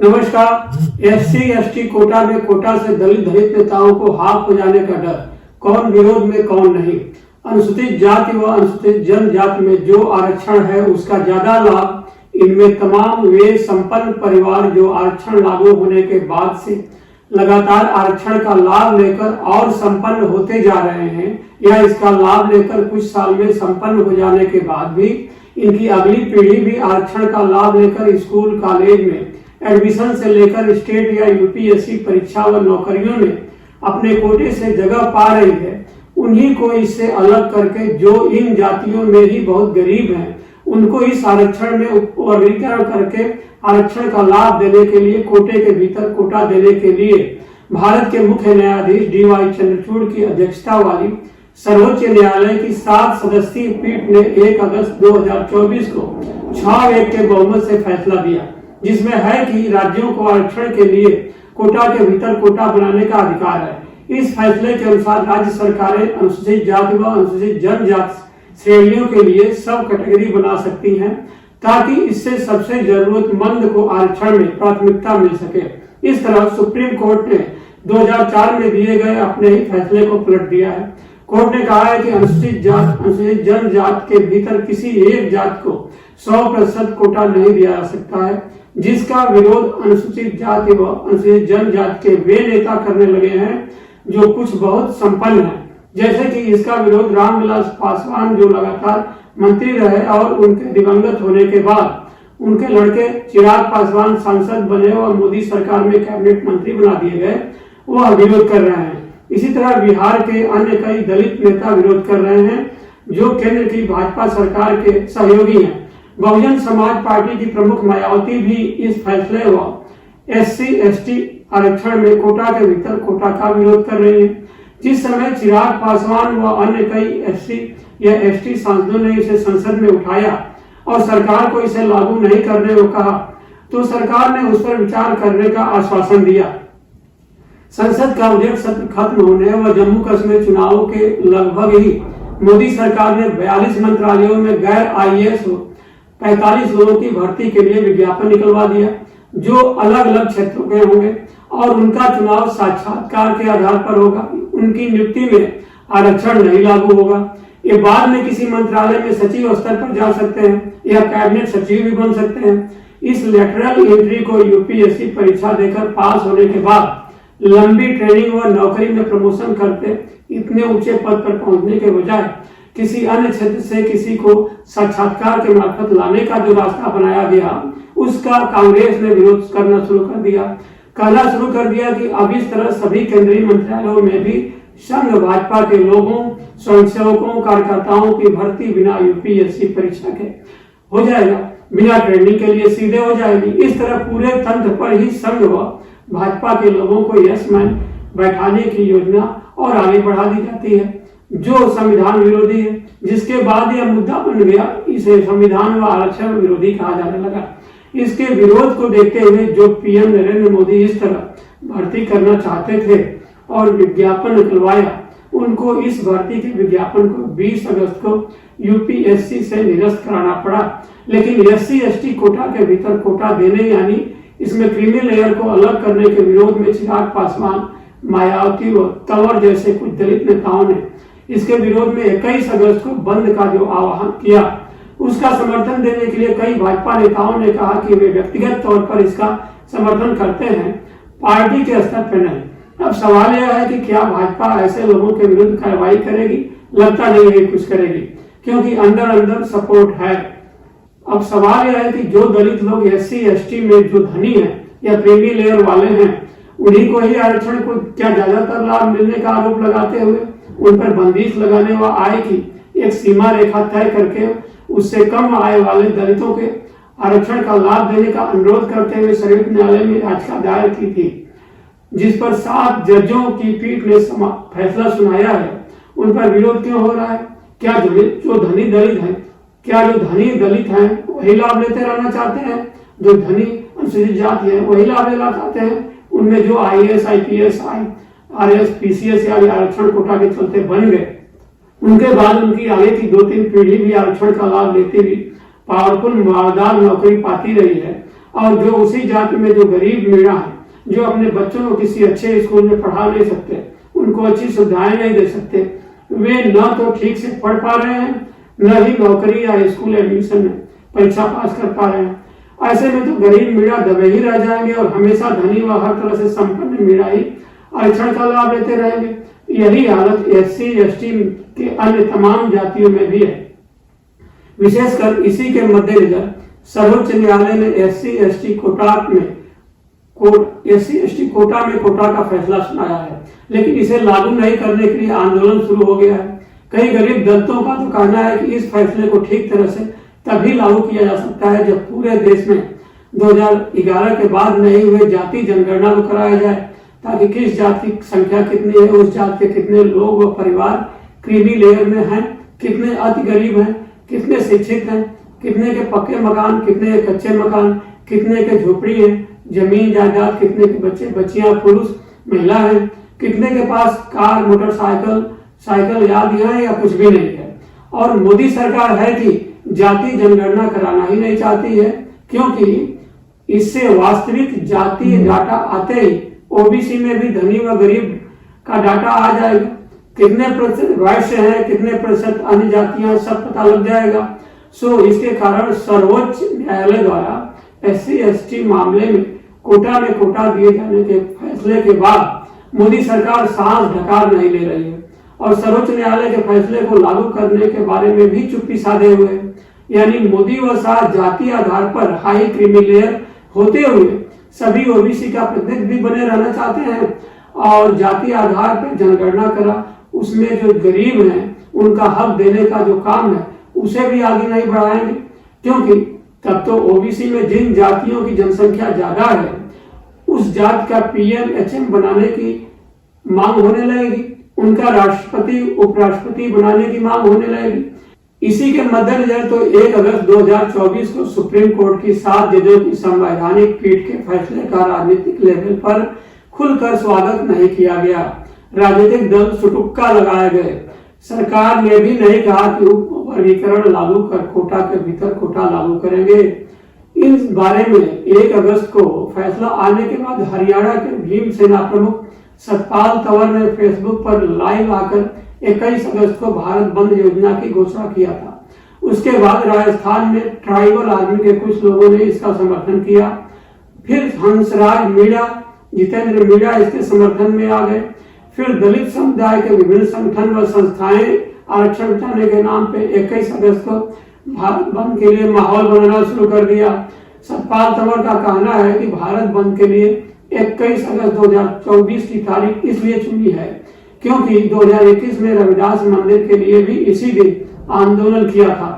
नमस्कार। SC/ST कोटा में कोटा से दलित नेताओं को हाफ हो जाने का डर, कौन विरोध में कौन नहीं। अनुसूचित जाति व अनुसूचित जनजाति में जो आरक्षण है उसका ज्यादा लाभ इनमें तमाम वे संपन्न परिवार जो आरक्षण लागू होने के बाद से लगातार आरक्षण का लाभ लेकर और संपन्न होते जा रहे हैं या इसका लाभ लेकर कुछ साल में संपन्न हो जाने के बाद भी इनकी अगली पीढ़ी भी आरक्षण का लाभ लेकर स्कूल कॉलेज में एडमिशन से लेकर स्टेट या यूपीएससी परीक्षा व नौकरियों में अपने कोटे से जगह पा रही है। उन्हीं को इससे अलग करके जो इन जातियों में ही बहुत गरीब हैं उनको इस आरक्षण में वर्गीकरण करके आरक्षण का लाभ देने के लिए कोटे के भीतर कोटा देने के लिए भारत के मुख्य न्यायाधीश DY चंद्रचूड़ की अध्यक्षता वाली सर्वोच्च न्यायालय की 7 सदस्यीय पीठ ने 1 अगस्त 2024 को 6-1 के बहुमत से फैसला दिया, जिसमें है कि राज्यों को आरक्षण के लिए कोटा के भीतर कोटा बनाने का अधिकार है। इस फैसले के अनुसार राज्य सरकारें अनुसूचित जाति व अनुसूचित जनजाति श्रेणियों के लिए सब कैटेगरी बना सकती हैं ताकि इससे सबसे जरूरतमंद को आरक्षण में प्राथमिकता मिल सके। इस तरह सुप्रीम कोर्ट ने 2004 में दिए गए अपने ही फैसले को पलट दिया है। कोर्ट ने कहा है कि अनुसूचित जनजाति के भीतर किसी एक जाति को 100% कोटा नहीं दिया जा सकता है, जिसका विरोध अनुसूचित जाति व अनुसूचित जनजाति के वे नेता करने लगे हैं जो कुछ बहुत संपन्न हैं। जैसे कि इसका विरोध रामविलास पासवान जो लगातार मंत्री रहे और उनके दिवंगत होने के बाद उनके लड़के चिराग पासवान सांसद बने और मोदी सरकार में कैबिनेट मंत्री बना दिए गए, वह विरोध कर रहे हैं। इसी तरह बिहार के अन्य कई दलित नेता विरोध कर रहे हैं जो केंद्र की भाजपा सरकार के सहयोगी हैं। बहुजन समाज पार्टी की प्रमुख मायावती भी इस फैसले व SC/ST आरक्षण में कोटा के भीतर कोटा का विरोध कर रही है। जिस समय चिराग पासवान व अन्य कई SC या ST सांसदों ने इसे संसद में उठाया और सरकार को इसे लागू नहीं करने को कहा, तो सरकार ने उस पर विचार करने का आश्वासन दिया। संसद का बजट सत्र खत्म होने व जम्मू कश्मीर चुनावों के लगभग ही मोदी सरकार ने 42 मंत्रालयों में गैर IAS 45 लोगों की भर्ती के लिए विज्ञापन निकलवा दिया जो अलग अलग क्षेत्रों के होंगे और उनका चुनाव साक्षात्कार के आधार पर होगा। उनकी नियुक्ति में आरक्षण नहीं लागू होगा। ये बाद में किसी मंत्रालय में सचिव स्तर पर जा सकते हैं या कैबिनेट सचिव भी बन सकते हैं। इस लेटरल एंट्री को यूपीएससी परीक्षा देकर पास होने के बाद लंबी ट्रेनिंग व नौकरी में प्रमोशन करते इतने ऊंचे पद पर पहुंचने के बजाय किसी अन्य क्षेत्र से किसी को साक्षात्कार के मार्फत लाने का जो रास्ता बनाया गया उसका कांग्रेस ने विरोध करना शुरू कर दिया। कहना शुरू कर दिया कि अब इस तरह सभी केंद्रीय मंत्रालयों में भी संघ भाजपा के लोगों, स्वयंसेवकों, कार्यकर्ताओं की भर्ती बिना यूपीएससी परीक्षा के हो जाएगा, बिना ट्रेनिंग के लिए सीधे हो जाएगी। इस तरह पूरे तंत्र पर ही संघ व भाजपा के लोगों को यस मैन बैठाने की योजना और आगे बढ़ा दी जाती है जो संविधान विरोधी है, जिसके बाद यह मुद्दा बन गया, इसे संविधान व आरक्षण विरोधी कहा जाने लगा। इसके विरोध को देखते हुए जो पीएम नरेंद्र मोदी इस तरह भर्ती करना चाहते थे और विज्ञापन निकलवाया, उनको इस भर्ती के विज्ञापन को 20 अगस्त को यूपीएससी से निरस्त कराना पड़ा। लेकिन SC/ST कोटा के भीतर कोटा देने यानी इसमें क्रीमी लेयर को अलग करने के विरोध में चिराग पासवान, मायावती व तंवर जैसे कुछ दलित नेताओं ने इसके विरोध में 21 अगस्त को बंद का जो आह्वान किया, उसका समर्थन देने के लिए कई भाजपा नेताओं ने कहा कि वे व्यक्तिगत तौर पर इसका समर्थन करते हैं, पार्टी के स्तर पर नहीं। अब सवाल यह है कि क्या भाजपा ऐसे लोगों के विरुद्ध कार्रवाई करेगी? लगता नहीं है कुछ करेगी, क्योंकि अंदर अंदर सपोर्ट है। अब सवाल यह है कि जो दलित लोग SC/ST में जो धनी है या क्रीमी लेयर वाले हैं, उन्हीं को ही आरक्षण को क्या ज्यादातर लाभ मिलने का आरोप लगाते हुए उन पर बंदिश लगाने व आय की एक सीमा रेखा तय करके उससे कम आय वाले दलितों के आरक्षण का लाभ देने का अनुरोध करते हुए सर्वोच्च न्यायालय में याचिका दायर की थी, जिस पर 7 जजों की पीठ ने फैसला सुनाया है। उन पर विरोध क्यों हो रहा है? क्या जो धनी दलित हैं, क्या जो धनी दलित हैं वही लाभ लेते रहना चाहते हैं? जो धनी अनुसूचित जाति है वही लाभ लेना चाहते हैं? उनमें जो IAS, IPS, RS, PCS या आरक्षण कोटा के चलते बन गए, उनके बाद उनकी आगे की 2-3 पीढ़ी भी आरक्षण का लाभ लेती हुई पावरफुल मालदार नौकरी पाती रही है और जो उसी जाति में जो गरीब मीणा है, जो अपने बच्चों को किसी अच्छे स्कूल में पढ़ा नहीं सकते, उनको अच्छी सुविधाएं नहीं दे सकते, वे न तो ठीक से पढ़ पा रहे हैं, न ही नौकरी या स्कूल एडमिशन में परीक्षा पास कर पा रहे हैं। ऐसे में तो गरीब मीणा दबे ही रह जाएंगे और हमेशा धनी व हर तरह से संपन्न मीणा ही आरक्षण का लाभ लेते रहेंगे। यही हालत SC ST के अन्य तमाम जातियों में भी है। विशेषकर इसी के मद्देनजर सर्वोच्च न्यायालय ने SC ST कोटा में कोटा का फैसला सुनाया है, लेकिन इसे लागू नहीं करने के लिए आंदोलन शुरू हो गया है। कई गरीब दलितों का तो कहना है कि इस फैसले को ठीक तरह से तभी लागू किया जा सकता है जब पूरे देश में 2011 के बाद नहीं हुए जाति जनगणना को कराया जाए, ताकि किस जाति की संख्या कितनी है, उस जाति के कितने लोग व परिवार क्रीमी लेयर में हैं, कितने अति गरीब हैं, कितने शिक्षित हैं, कितने के पक्के मकान, कितने के कच्चे मकान, कितने के झोपड़ी है, जमीन जायदाद, कितने के बच्चे बच्चियां पुरुष महिला हैं, कितने के पास कार मोटरसाइकिल साइकिल याद है या कुछ भी नहीं है। और मोदी सरकार है कि जाति जनगणना कराना ही नहीं चाहती है, क्योंकि इससे वास्तविक जाति डाटा आते ही OBC में भी धनी व गरीब का डाटा आ जाएगा, कितने प्रतिशत वैश्य हैं, कितने प्रतिशत अन्य जातियां, सब पता लग जाएगा। सो इसके कारण सर्वोच्च न्यायालय द्वारा SC ST मामले में कोटा दिए जाने के फैसले के बाद मोदी सरकार सांस ढकार नहीं ले रही है और सर्वोच्च न्यायालय के फैसले को लागू करने के बारे में भी चुप्पी साधे हुए, यानी मोदी व शाह जाति आधार पर हाई क्रीमी लेयर होते हुए सभी OBC का प्रतिनिधि भी बने रहना चाहते हैं और जाति आधार पर जनगणना करा उसमें जो गरीब हैं उनका हक देने का जो काम है उसे भी आगे नहीं बढ़ाएंगे, क्योंकि तब तो OBC में जिन जातियों की जनसंख्या ज्यादा है उस जात का PM HM बनाने की मांग होने लगेगी, उनका राष्ट्रपति उपराष्ट्रपति बनाने की मांग होने लगेगी। इसी के मद्देनजर तो 1 अगस्त 2024 को सुप्रीम कोर्ट की 7 जजों की संवैधानिक पीठ के फैसले का राजनीतिक लेवल पर खुलकर स्वागत नहीं किया गया। राजनीतिक दल सुटुक्का लगाए गए। सरकार ने भी नहीं कहा कि वर्गीकरण लागू कर कोटा के भीतर कोटा लागू करेंगे। इस बारे में 1 अगस्त को फैसला आने के बाद हरियाणा के भीम सेना प्रमुख सतपाल तंवर ने फेसबुक पर लाइव आकर 21 अगस्त को भारत बंद योजना की घोषणा किया था। उसके बाद राजस्थान में ट्राइबल आर्मी के कुछ लोगों ने इसका समर्थन किया, फिर हंसराज मीणा, जितेंद्र मीणा इसके समर्थन में आ गए, फिर दलित समुदाय के विभिन्न संगठन व संस्थाएं आरक्षण बचाने के नाम पे 21 अगस्त को भारत बंद के लिए माहौल बनाना शुरू कर दिया। सतपाल तंवर का कहना है कि भारत बंद के लिए 21 अगस्त 2024 की तारीख इसलिए चुनी है क्योंकि 2021 में रविदास मंदिर के लिए भी इसी दिन आंदोलन किया था।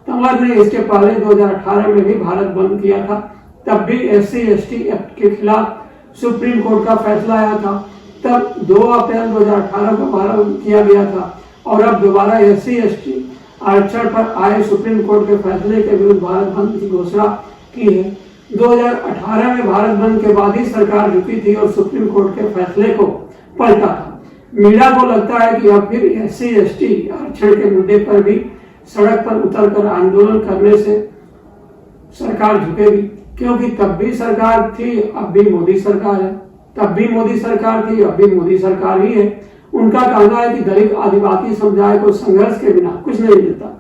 तंवर ने इसके पहले 2018 में भी भारत बंद किया था, तब भी SC ST एक्ट के खिलाफ सुप्रीम कोर्ट का फैसला आया था। तब 2 अप्रैल 2018 को भारत बंद किया गया था और अब दोबारा SC ST आरक्षण पर आए सुप्रीम कोर्ट के फैसले के विरुद्ध भारत बंद की घोषणा की है। 2018 में भारत बंद के बाद ही सरकार झुकी थी और सुप्रीम कोर्ट के फैसले को पलटा था। मीडिया को लगता है कि अब फिर SC ST आरक्षण के मुद्दे पर भी सड़क पर उतरकर आंदोलन करने से सरकार झुकेगी, क्योंकि तब भी सरकार थी, अब भी मोदी सरकार है, तब भी मोदी सरकार थी, अब भी मोदी सरकार ही है। उनका कहना है कि दलित आदिवासी समुदाय को संघर्ष के बिना कुछ नहीं मिलता,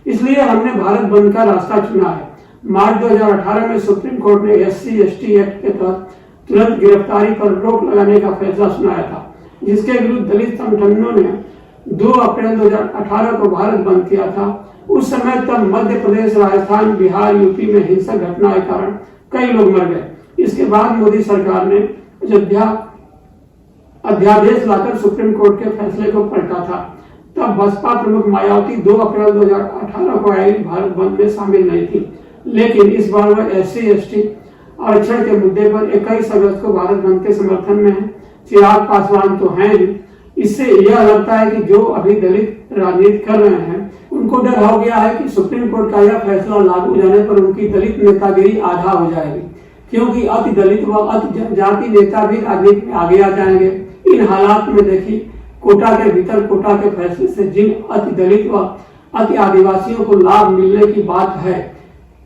इसलिए हमने भारत बंद का रास्ता चुना है। मार्च 2018 में सुप्रीम कोर्ट ने SC ST एक्ट के तहत तुरंत गिरफ्तारी पर रोक लगाने का फैसला सुनाया था, जिसके विरुद्ध दलित संगठनों ने 2 अप्रैल 2018 को भारत बंद किया था। उस समय तब मध्य प्रदेश, राजस्थान, बिहार, यूपी में हिंसक घटना के कारण कई लोग मर गए। इसके बाद मोदी सरकार ने अध्यादेश लाकर सुप्रीम कोर्ट के फैसले को पलटा था। तब बसपा प्रमुख मायावती 2 अप्रैल 2018 को आई भारत बंद में शामिल नहीं थी, लेकिन इस बार वह SC ST आरक्षण के मुद्दे पर 21 अगस्त को भारत बंद के समर्थन में है। चिराग पासवान तो हैं ही। इससे यह लगता है कि जो अभी दलित राजनीति कर रहे हैं उनको डर हो गया है कि सुप्रीम कोर्ट का यह फैसला लागू हो जाने पर उनकी दलित नेतागिरी आधा हो जाएगी, क्योंकि अति दलित व अति जनजाति नेता भी राजनीति में आगे आ जाएंगे। इन हालात में देखिए, कोटा के भीतर कोटा के फैसले से जिन अति दलित व अति आदिवासियों को लाभ मिलने की बात है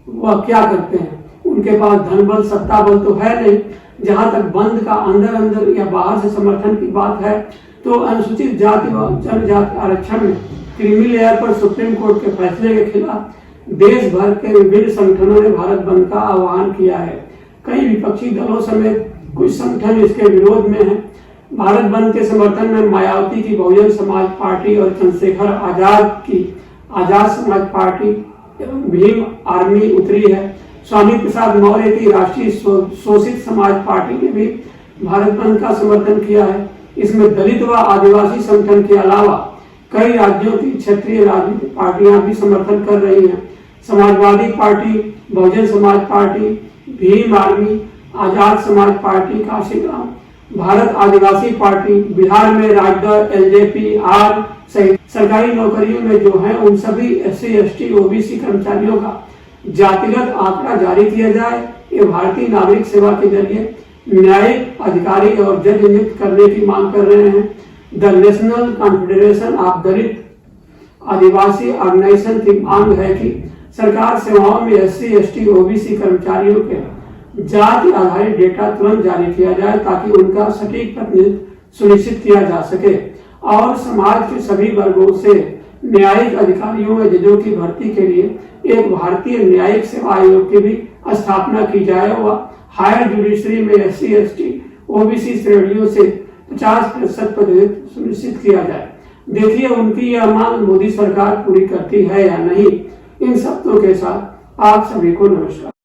वह क्या करते हैं। उनके पास धन बल सत्ता बल तो है नहीं। जहां तक बंद का अंदर अंदर या बाहर से समर्थन की बात है तो अनुसूचित जाति व जनजाति आरक्षण में क्रीमी लेयर पर सुप्रीम कोर्ट के फैसले के खिलाफ देश भर के विभिन्न संगठनों ने भारत बंद का आह्वान किया है। कई विपक्षी दलों समेत कुछ संगठन इसके विरोध में हैं। भारत बंद के समर्थन में मायावती की बहुजन समाज पार्टी और चंद्रशेखर आजाद की आजाद समाज पार्टी एवं भीम आर्मी उतरी है। स्वामी प्रसाद मौर्य की राष्ट्रीय शोषित समाज पार्टी ने भी भारत बंद का समर्थन किया है। इसमें दलित व आदिवासी संगठन के अलावा कई राज्यों की क्षेत्रीय राजनीतिक पार्टियां भी समर्थन कर रही हैं। Samajwadi party, Bahujan Samaj party, Bhim army, Azad Samaj party Kashiram, Bharat आदिवासी पार्टी, बिहार में राजद, एलजेपी, आर सहित सरकारी नौकरियों में जो है उन सभी SC, ST, OBC कर्मचारियों का जातिगत आंकड़ा जारी किया जाए। ये भारतीय नागरिक सेवा के जरिए न्यायिक अधिकारी और जज नियुक्त करने की मांग कर रहे हैं। The national confederation of Dalit Adivasi organisation की मांग है कि सरकार सेवाओं में SC, ST, OBC कर्मचारियों के जाति आधारित डेटा तुरंत जारी किया जाए ताकि उनका सटीक प्रतिनिधित्व सुनिश्चित किया जा सके और समाज के सभी वर्गों से न्यायिक अधिकारियों व जजों की भर्ती के लिए एक भारतीय न्यायिक सेवा आयोग की भी स्थापना की जाए और हायर जुडिशरी में SC, ST, OBC श्रेणियों से 50% प्रतिनिधित्व सुनिश्चित किया जाए। देखिए उनकी यह मांग मोदी सरकार पूरी करती है या नहीं। इन शब्दों के साथ आप सभी को नमस्कार।